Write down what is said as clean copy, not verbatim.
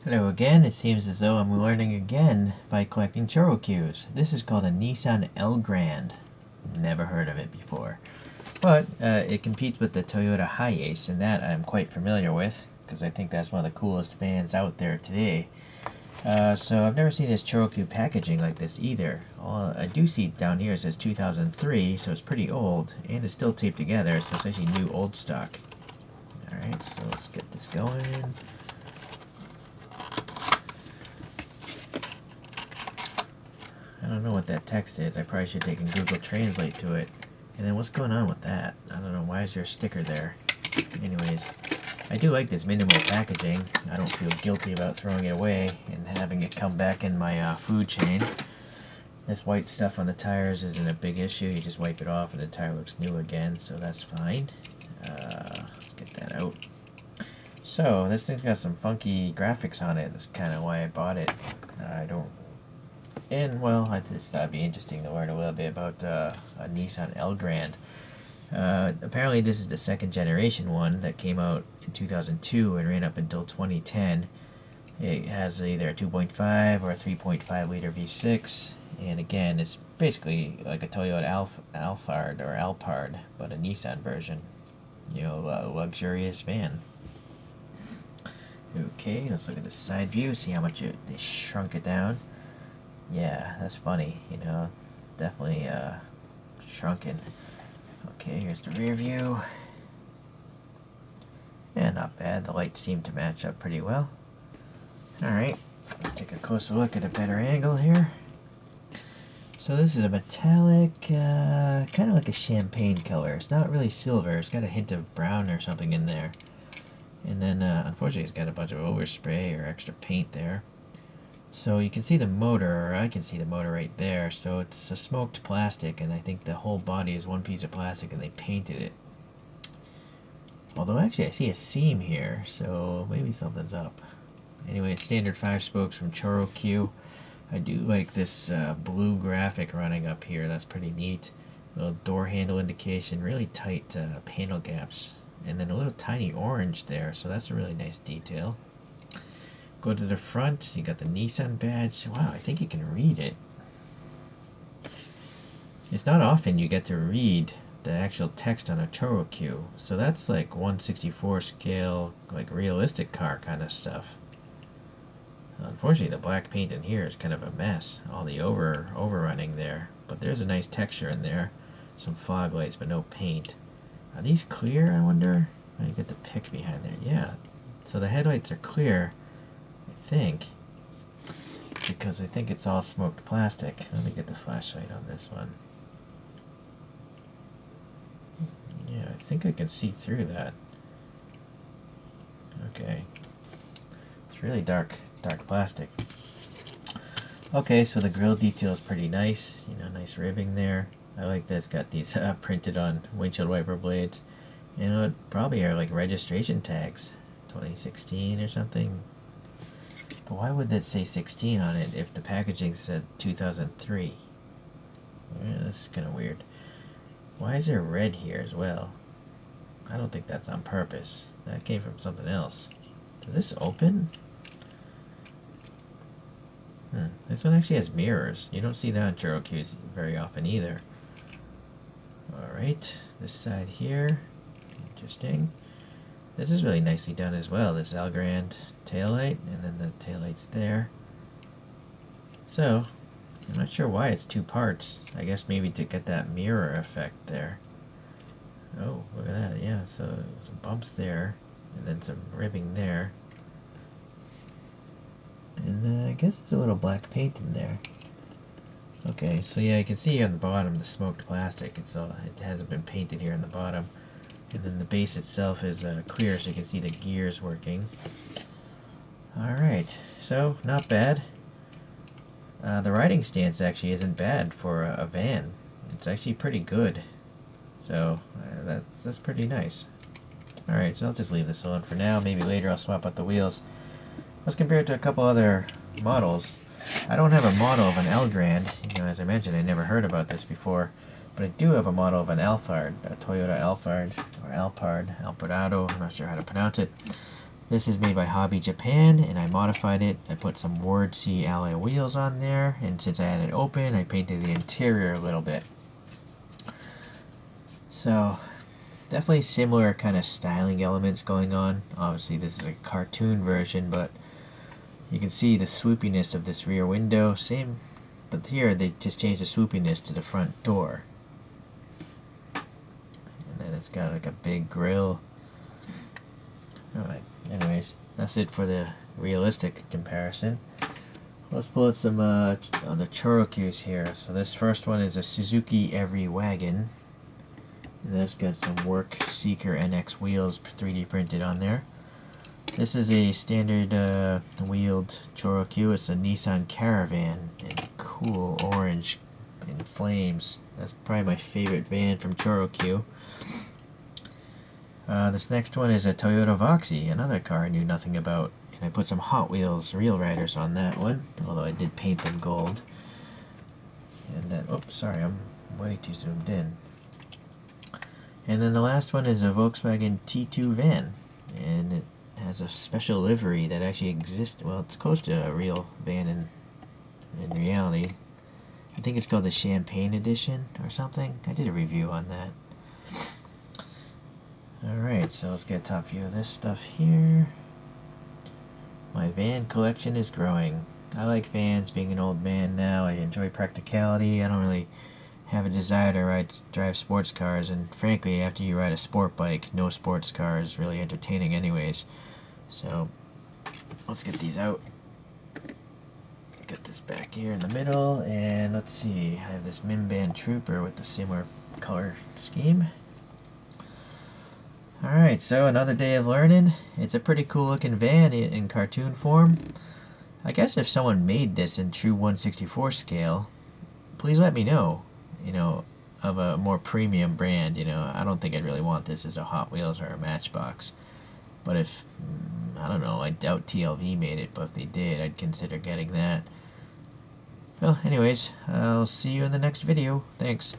Hello again, it seems as though I'm learning again by collecting Choro-Qs. This is called a Nissan Elgrand. Never heard of it before. But it competes with the Toyota Hiace, and that I'm quite familiar with, because I think that's one of the coolest vans out there today. So I've never seen this Choro-Q packaging like this either. All I do see down here, it says 2003, so it's pretty old, and it's still taped together, so it's actually new old stock. Alright, so let's get this going. I don't know what that text is. I probably should take and Google Translate to it. And then what's going on with that? I don't know. Why is there a sticker there? Anyways, I do like this minimal packaging. I don't feel guilty about throwing it away and having it come back in my food chain. This white stuff on the tires isn't a big issue. You just wipe it off and the tire looks new again, so that's fine. Let's get that out. So, this thing's got some funky graphics on it. That's kind of why I bought it. And, well, I just thought it'd be interesting to learn a little bit about a Nissan Elgrand. Apparently this is the second generation one that came out in 2002 and ran up until 2010. It has either a 2.5 or a 3.5 liter V6, and again, it's basically like a Toyota Alphard or Alphard, but a Nissan version. You know, a luxurious van. Okay, let's look at the side view, see how much they shrunk it down. Yeah, that's funny, you know, definitely shrunken. Okay, here's the rear view. Yeah, not bad. The lights seem to match up pretty well. Alright, let's take a closer look at a better angle here. So this is a metallic, kind of like a champagne color. It's not really silver. It's got a hint of brown or something in there. And then, unfortunately, it's got a bunch of overspray or extra paint there. So you can see the motor, or I can see the motor right there. So it's a smoked plastic, and I think the whole body is one piece of plastic and they painted it. Although actually I see a seam here, so maybe something's up. Anyway, standard 5 spokes from Choro-Q. I do like this blue graphic running up here, that's pretty neat. Little door handle indication, really tight panel gaps. And then a little tiny orange there, so that's a really nice detail. Go to the front, you got the Nissan Badge. Wow, I think you can read it. It's not often you get to read the actual text on a Choro-Q, so that's like 1/64 scale, like realistic car kind of stuff. Unfortunately, the black paint in here is kind of a mess, all the overrunning there, but there's a nice texture in there. Some fog lights, but no paint. Are these clear, I wonder? Oh, you get the pick behind there. Yeah, so the headlights are clear, I think, because I think it's all smoked plastic. Let me get the flashlight on this one. Yeah, I think I can see through that. Okay. It's really dark plastic. Okay, so the grille detail is pretty nice. You know, nice ribbing there. I like that it's got these printed on windshield wiper blades. You know, it probably are like registration tags. 2016 or something. But why would that say 16 on it if the packaging said 2003? Yeah, that's kind of weird. Why is there red here as well? I don't think that's on purpose. That came from something else. Does this open? This one actually has mirrors. You don't see that on Choro-Qs very often either. Alright, this side here. Interesting. This is really nicely done as well. This Elgrand taillight, and then the taillight's there. So, I'm not sure why it's two parts. I guess maybe to get that mirror effect there. Oh, look at that. Yeah, so some bumps there, and then some ribbing there. And I guess there's a little black paint in there. Okay, so yeah, you can see on the bottom the smoked plastic. It hasn't been painted here on the bottom. And then the base itself is clear, so you can see the gears working. Alright, so not bad. The riding stance actually isn't bad for a van. It's actually pretty good. So that's pretty nice. Alright, so I'll just leave this alone for now. Maybe later I'll swap out the wheels. Let's compare it to a couple other models. I don't have a model of an Elgrand. You know, as I mentioned, I never heard about this before. But I do have a model of an Alphard, a Toyota Alphard, or Alphard, Alparado, I'm not sure how to pronounce it. This is made by Hobby Japan, and I modified it. I put some Word C alloy wheels on there, and since I had it open, I painted the interior a little bit. So, definitely similar kind of styling elements going on. Obviously, this is a cartoon version, but you can see the swoopiness of this rear window. Same, but here they just changed the swoopiness to the front door. And then it's got like a big grill. Alright, anyways, that's it for the realistic comparison. Let's pull out some on the Choro-Qs here. So this first one is a Suzuki Every Wagon. And that's got some Work Seeker NX wheels 3D printed on there. This is a standard wheeled Choro-Q. It's a Nissan Caravan in cool orange in flames. That's probably my favorite van from Choro-Q. This next one is a Toyota Voxy, another car I knew nothing about. And I put some Hot Wheels Real Riders on that one, although I did paint them gold. And then, oops, sorry, I'm way too zoomed in. And then the last one is a Volkswagen T2 van. And it has a special livery that actually exists. Well, it's close to a real van in reality. I think it's called the Champagne Edition or something. I did a review on that. Alright, so let's get a top view of this stuff here. My van collection is growing. I like vans, being an old man now. I enjoy practicality. I don't really have a desire to drive sports cars, and frankly, after you ride a sport bike, no sports car is really entertaining anyways. So, let's get these out. Get this back here in the middle, and let's see. I have this Minban Trooper with the similar color scheme. Alright, so another day of learning. It's a pretty cool looking van in cartoon form. I guess if someone made this in true 1/64 scale, please let me know, of a more premium brand. I don't think I'd really want this as a Hot Wheels or a Matchbox. But if, I don't know, I doubt TLV made it, but if they did, I'd consider getting that. Well, anyways, I'll see you in the next video. Thanks.